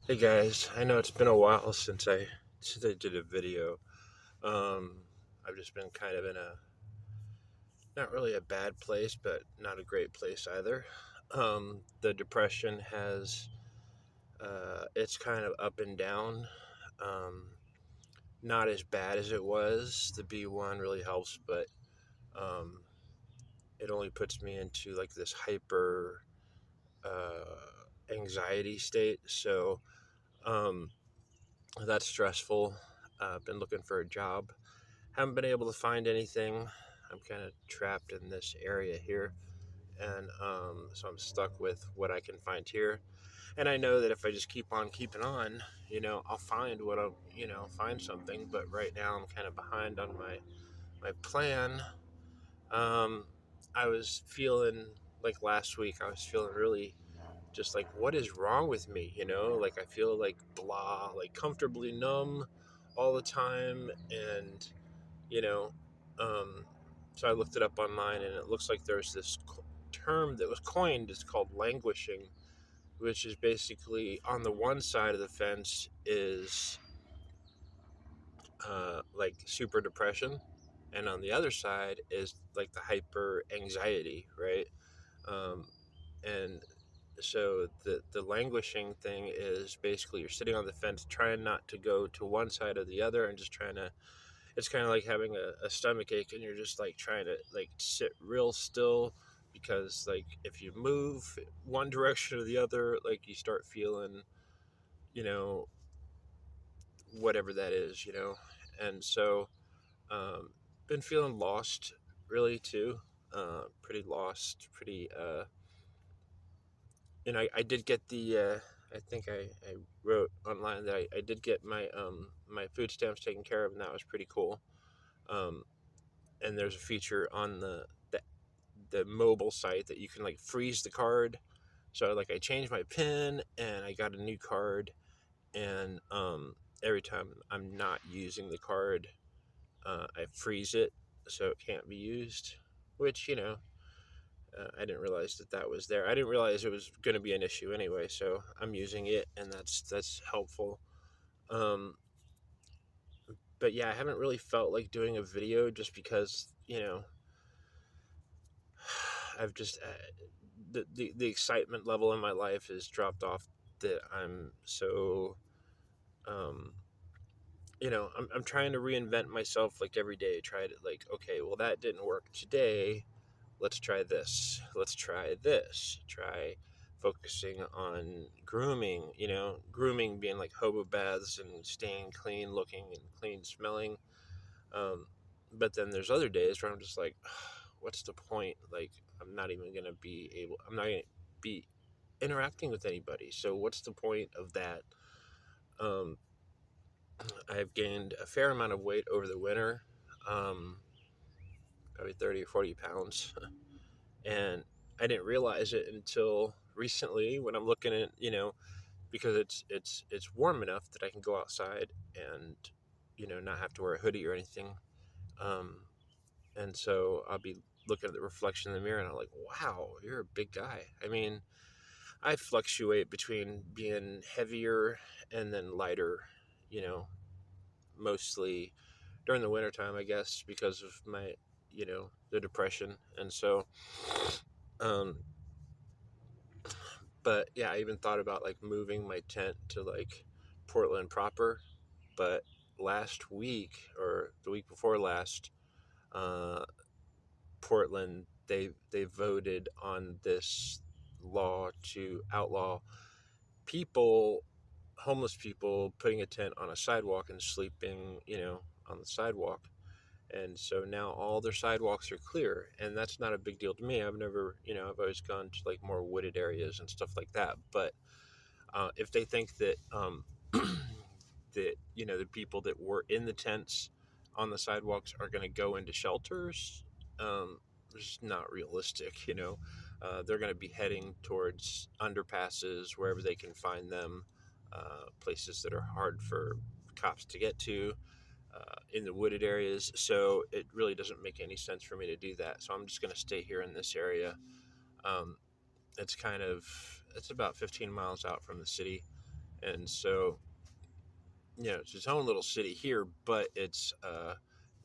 Hey guys, I know it's been a while since I did a video. Um, I've just been kind of in a not really a bad place, but not a great place either. The depression has it's kind of up and down. Um, Not as bad as it was. The B1 really helps, but um, it only puts me into like this hyper anxiety state. So um, that's stressful. I've been looking for a job. Haven't been able to find anything. I'm kind of trapped in this area here, and so I'm stuck with what I can find here. And I know that if I just keep on keeping on, I'll find what I'll, find something. But right now, I'm kind of behind on my plan. Um, I was feeling like last week. I was feeling really just like, what is wrong with me? Like I feel like blah, like comfortably numb all the time, and you know. Um, so I looked it up online, and it looks like there's this term that was coined. It's called languishing, which is basically on the one side of the fence is like super depression, and on the other side is like the hyper anxiety, right? Um, and so the languishing thing is basically you're sitting on the fence, trying not to go to one side or the other, and just trying to it's kind of like having a stomach ache, and you're just like trying to like sit real still, because like if you move one direction or the other, like you start feeling, you know whatever that is, and so um been feeling lost, really, too. Pretty lost, pretty I did get the I think I wrote online that I did get my food stamps taken care of, and that was pretty cool. um and there's a feature on the mobile site that you can like freeze the card. So like I changed my pin and I got a new card, and every time I'm not using the card, I freeze it so it can't be used. Which I didn't realize that was there. I didn't realize it was going to be an issue anyway. So I'm using it, and that's helpful. Um, but yeah, I haven't really felt like doing a video just because I've just the excitement level in my life has dropped off. That I'm so um I'm trying to reinvent myself like every day. Try to like, okay, well, that didn't work today. Let's try this. Let's try this. Try focusing on grooming. Grooming being like hobo baths and staying clean looking and clean smelling. um but then there's other days where I'm just like, what's the point? Like, I'm not gonna be interacting with anybody. So what's the point of that? Um, I've gained a fair amount of weight over the winter, um, probably 30 or 40 pounds, and I didn't realize it until recently when I'm looking at because it's warm enough that I can go outside and not have to wear a hoodie or anything. Um, and so I'll be looking at the reflection in the mirror, and I'm like, wow, you're a big guy. I mean, I fluctuate between being heavier and then lighter, you know, mostly during the wintertime, I guess, because of my, the depression. And so, um, but yeah, I even thought about like moving my tent to like Portland proper. But last week or the week before last, uh, Portland, they voted on this law to outlaw people, homeless people, putting a tent on a sidewalk and sleeping, on the sidewalk. And so now all their sidewalks are clear, and that's not a big deal to me. I've always gone to like more wooded areas and stuff like that. But if they think that that the people that were in the tents on the sidewalks are going to go into shelters, it's just not realistic. They're going to be heading towards underpasses wherever they can find them, places that are hard for cops to get to, in the wooded areas. So it really doesn't make any sense for me to do that. So I'm just going to stay here in this area. Um, it's about 15 miles out from the city, And so, it's its own little city here, but it's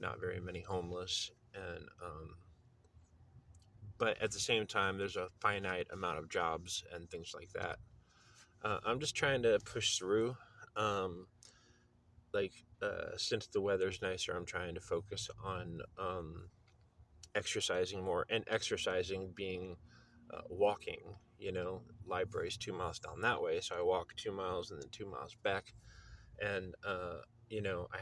not very many homeless, and but at the same time, there's a finite amount of jobs and things like that. I'm just trying to push through. Um, like since the weather's nicer, I'm trying to focus on exercising more, and exercising being walking. Library's 2 miles down that way, so I walk 2 miles and then 2 miles back, and I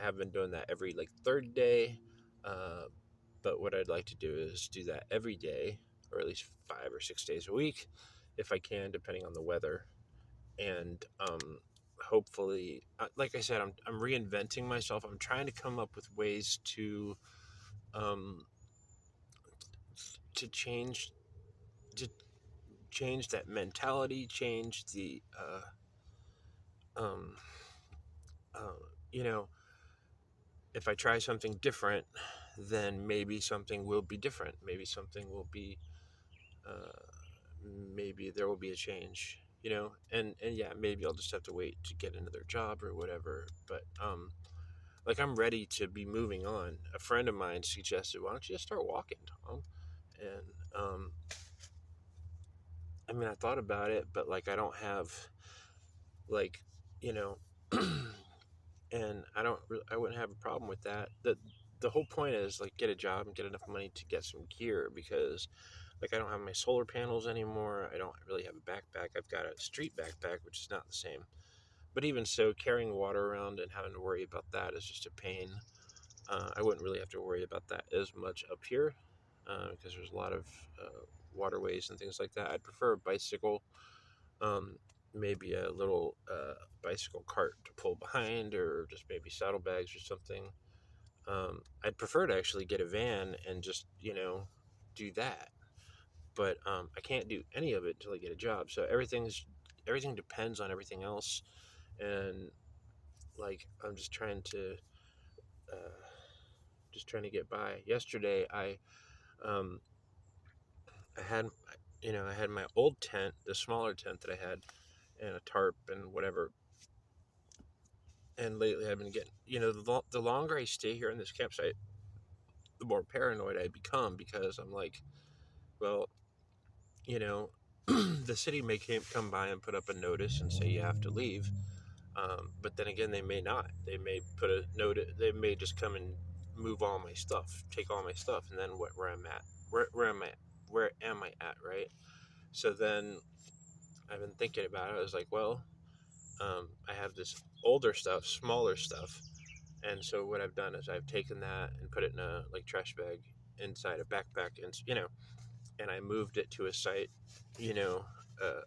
have been doing that every like third day. Uh, but what I'd like to do is do that every day, or at least 5 or 6 days a week, if I can, depending on the weather. And hopefully, like I said, I'm reinventing myself. I'm trying to come up with ways um, to to change that mentality, change the um, uh, you know, if I try something different, then maybe something will be different. Maybe something will be, uh, maybe there will be a change. And yeah, maybe I'll just have to wait to get another job or whatever. But like I'm ready to be moving on. A friend of mine suggested, "Why don't you just start walking, Tom?" And I mean, I thought about it, but like I don't have like you know and I wouldn't have a problem with that. The whole point is like get a job and get enough money to get some gear, because like I don't have my solar panels anymore. I don't really have a backpack. I've got a street backpack, which is not the same. But even so, carrying water around and having to worry about that is just a pain. I wouldn't really have to worry about that as much up here, because there's a lot of waterways and things like that. I'd prefer a bicycle, um, maybe a little bicycle cart to pull behind, or just maybe saddlebags or something. I'd prefer to actually get a van and just, do that. But I can't do any of it until I get a job. So everything depends on everything else, and like I'm uh, just trying to get by. Yesterday, um, I had I had my old tent, the smaller tent that I had, and a tarp and whatever. And lately, I've been getting, the longer I stay here in this campsite, the more paranoid I become, because I'm like, well, you know, the city may come by and put up a notice and say you have to leave. But then again, they may not. They may put a note. They may just come and move all my stuff, take all my stuff, and then where I'm at, where am I, where am I at, right? So then I've been thinking about it. I was like, well, I have this older stuff, smaller stuff, and so what I've done is I've taken that and put it in a like trash bag inside a backpack, and and I moved it to a site, you know,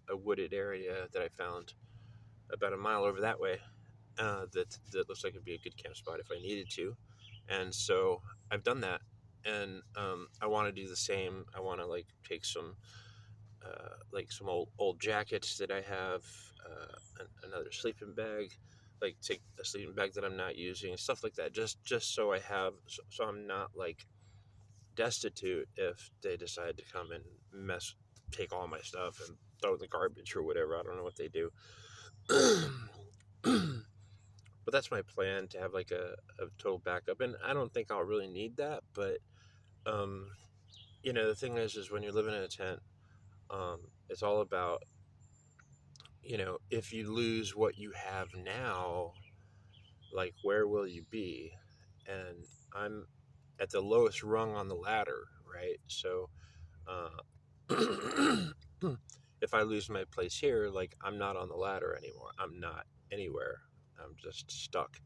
a wooded area that I found about a mile over that way. That looks like it'd be a good camp spot if I needed to, and so I've done that, and I want to do the same. I want to like take like some old jackets that I have, another sleeping bag, like take a sleeping bag that I'm not using, stuff like that. Just so I have, so I'm not like destitute if they decide to come and take all my stuff and throw it in the garbage or whatever. I don't know what they do. But that's my plan, to have like a total backup, and I don't think I'll really need that. But um, the thing is when you're living in a tent, it's all about, if you lose what you have now, like where will you be? And I'm at the lowest rung on the ladder, right? So uh, if I lose my place here, like I'm not on the ladder anymore. I'm not anywhere. I'm just stuck.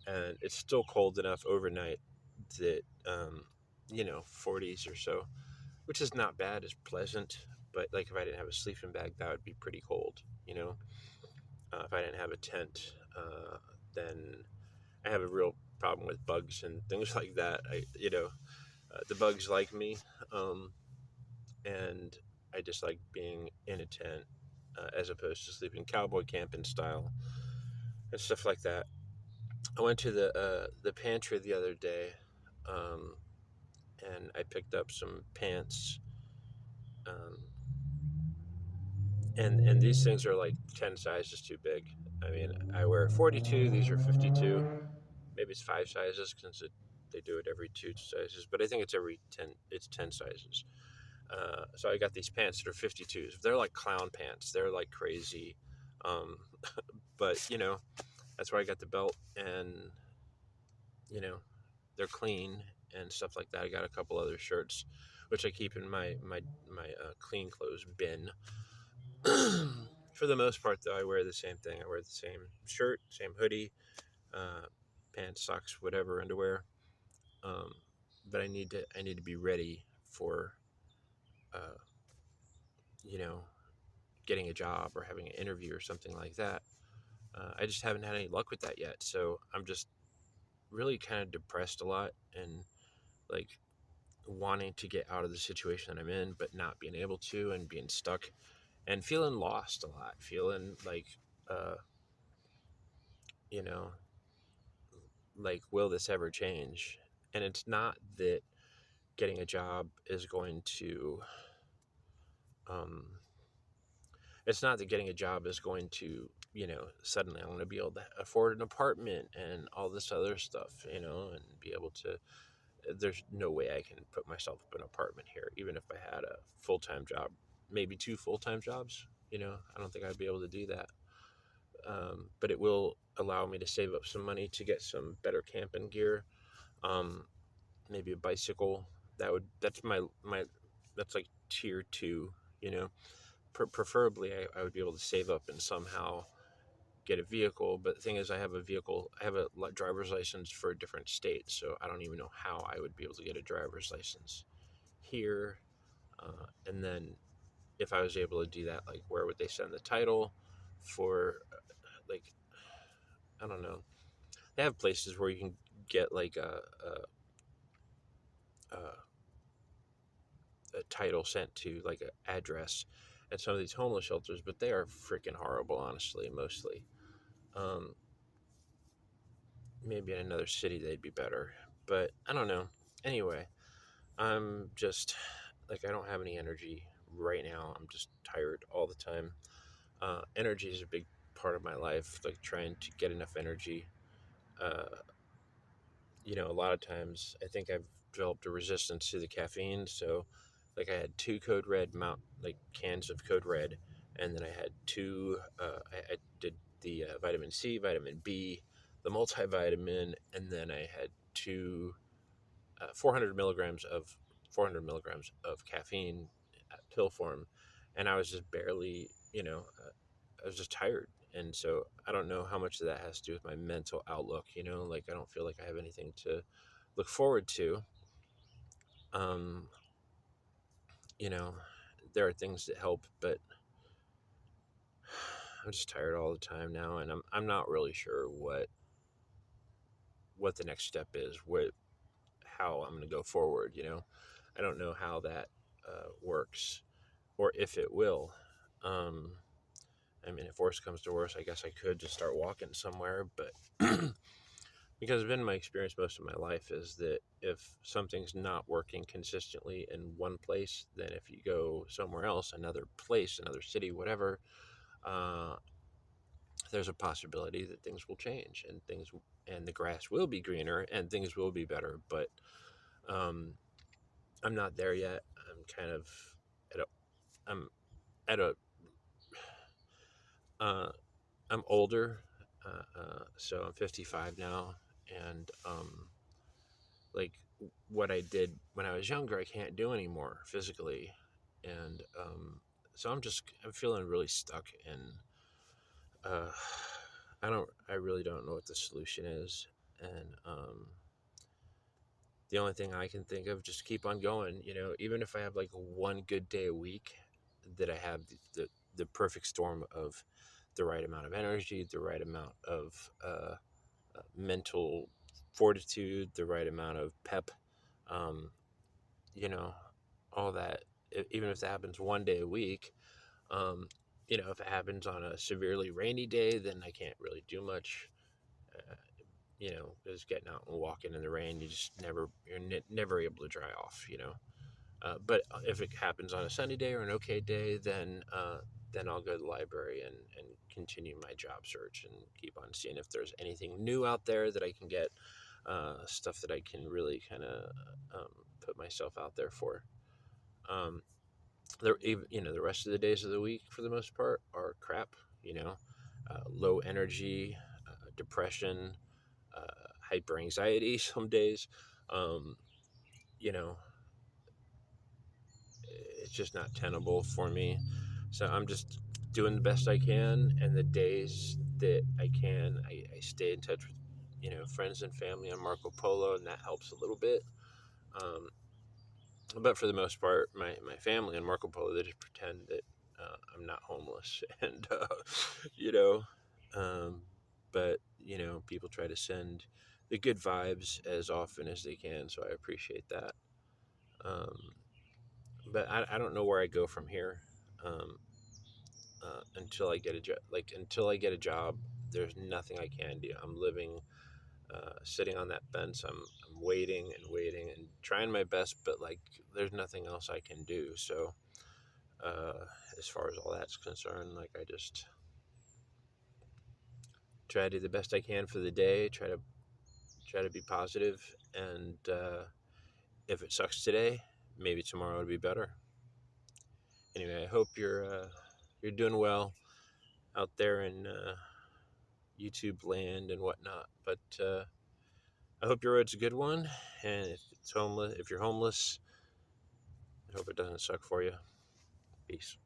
And it's still cold enough overnight that, 40s or so, which is not bad. It's pleasant. But like if I didn't have a sleeping bag, that would be pretty cold. If I didn't have a tent, then I have a real problem with bugs and things like that. The bugs like me, um, and I just like being in a tent, as opposed to sleeping cowboy camping style and stuff like that. I went to the pantry the other day, um, and I picked up some pants, um, and these things are like 10 sizes too big. I mean, I wear 42. These are 52. Maybe it's 5 sizes since they do it every 2 sizes, but I think it's every 10. It's 10 sizes. So I got these pants that are 52s. They're like clown pants. They're like crazy. Um, but that's where I got the belt, and you know, they're clean and stuff like that. I got a couple other shirts, which I keep in my clean clothes bin. For the most part, though, I wear the same thing. I wear the same shirt, same hoodie, uh, pants, socks, whatever, underwear. Um, but I need to be ready for uh, you know getting a job or having an interview or something like that. I just haven't had any luck with that yet, so I'm just really kind of depressed a lot, and like wanting to get out of the situation that I'm in, but not being able to, and being stuck and feeling lost a lot, feeling like, uh, you know, like, will this ever change? And getting a job is going to, um, it's not that getting a job is going to, suddenly I'm going to be able to afford an apartment and all this other stuff, and be able to, there's no way I can put myself up in an apartment here, even if I had a full time job, maybe two full time jobs. I don't think I'd be able to do that. But it will allow me to save up some money to get some better camping gear. Um, Maybe a bicycle. That's like tier two. You know, Preferably I would be able to save up and somehow get a vehicle. But the thing is, I have a vehicle. I have a driver's license for a different state, so I don't even know how I would be able to get a driver's license here. And then if I was able to do that, like where would they send the title for? Like, I don't know. They have places where you can get like a, a title sent to like an address at some of these homeless shelters, but they are freaking horrible, honestly, mostly. Um, Maybe in another city they'd be better, but I don't know. Anyway, I'm just like, I don't have any energy right now. I'm just tired all the time. Energy is a big part of my life, like trying to get enough energy. Uh, a lot of times I think I've developed a resistance to the caffeine. So, like, I had two Code Red like cans of Code Red, and then I had two. I did the vitamin C, vitamin B, the multivitamin, and then I had two 400 milligrams of caffeine pill form, and I was just barely, I was just tired. And so I don't know how much of that has to do with my mental outlook. Like, I don't feel like I have anything to look forward to. Um, you know, there are things that help, but I'm just tired all the time now, and I'm not really sure what the next step is, how I'm going to go forward. I don't know how that works, or if it will. Um, I mean, if worse comes to worse, I guess I could just start walking somewhere, but because it's been my experience most of my life is that if something's not working consistently in one place, then if you go somewhere else, another place, another city, whatever, uh, there's a possibility that things will change, and the grass will be greener and things will be better. But um, I'm not there yet. I'm kind of at a I'm at a uh, I'm older, so I'm 55 now, and like what I did when I was younger, I can't do anymore physically, and so I'm feeling really stuck, and uh, I really don't know what the solution is, and the only thing I can think of, just keep on going. Even if I have like one good day a week, that I have the perfect storm of the right amount of energy, the right amount of mental fortitude, the right amount of pep, um, you know, all that. Even if that happens one day a week, um, if it happens on a severely rainy day, then I can't really do much. Uh, just getting out and walking in the rain, you're never able to dry off. But if it happens on a sunny day or an okay day, then then I'll go to the library and continue my job search and keep on seeing if there's anything new out there that I can get, stuff that I can really kind of um, put myself out there for. Um, the rest of the days of the week for the most part are crap. You know, low energy, depression, hyper anxiety. Some days, um, you know, it's just not tenable for me. So I'm just doing the best I can, and the days that I can, I stay in touch with, friends and family on Marco Polo, and that helps a little bit. Um, but for the most part, my family on Marco Polo, they just pretend that I'm not homeless, and you know, um, but people try to send the good vibes as often as they can, so I appreciate that. Um, but I don't know where I go from here. Um, until I get a job. Like until I get a job, there's nothing I can do. I'm living, sitting on that fence. I'm waiting and waiting and trying my best, but like there's nothing else I can do. So as far as all that's concerned, like I just try to do the best I can for the day. Try to be positive, and if it sucks today, maybe tomorrow would be better. Anyway, I hope you're doing well out there in YouTube land and whatnot. But I hope your road's a good one, and if you're homeless, I hope it doesn't suck for you. Peace.